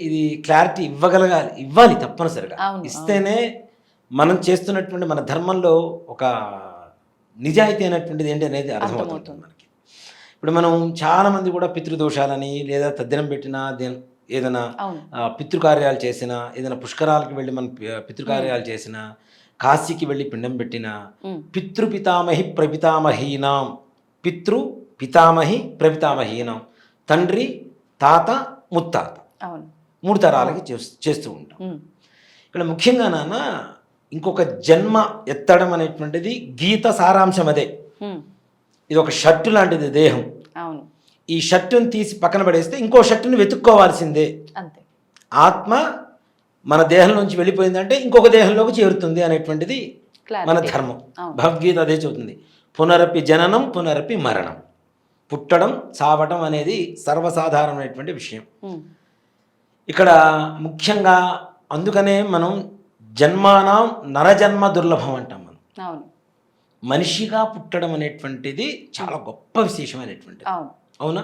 ఇది క్లారిటీ ఇవ్వాలి తప్పనిసరిగా. అవును. ఇస్తేనే మనం చేస్తున్నటువంటి మన ధర్మంలో ఒక నిజాయితీ అనేటువంటిది ఏంటి అనేది అర్థమవుతుంది మనకి. ఇప్పుడు మనం చాలామంది కూడా పితృదోషాలని లేదా తద్దినం పెట్టినా ఏదైనా అవును. పితృకార్యాలు చేసినా, ఏదైనా పుష్కరాలకు వెళ్ళి మనం పితృకార్యాలు చేసినా, కాశీకి వెళ్ళి పిండం పెట్టినా, పితృపితామహి ప్రపితామహీనాం, పితృ పితామహి ప్రపితామహీనాం, తండ్రి తాత ముత్తాత, అవును. 3 తరాలకి చేస్తూ ఉంటాం. ఇక్కడ ముఖ్యంగా నాన్న ఇంకొక జన్మ ఎత్తడం అనేటువంటిది గీత సారాంశం అదే. ఇది ఒక షర్టు లాంటిది దేహం. అవును. ఈ షర్టును తీసి పక్కన పడేస్తే ఇంకో షర్టును వెతుక్కోవాల్సిందే. అంతే. ఆత్మ మన దేహం నుంచి వెళ్ళిపోయిందంటే ఇంకొక దేహంలోకి చేరుతుంది అనేటువంటిది మన ధర్మం. భగవద్గీత అదే చెబుతుంది. పునరపి జననం పునరపి మరణం. పుట్టడం చావటం అనేది సర్వసాధారణమైనటువంటి విషయం. ఇక్కడ ముఖ్యంగా అందుకనే మనం జన్మానం నరజన్మ దుర్లభం అంటాం మనం. అవును. మనిషిగా పుట్టడం అనేటువంటిది చాలా గొప్ప విశేషమైనటువంటిది. అవునా?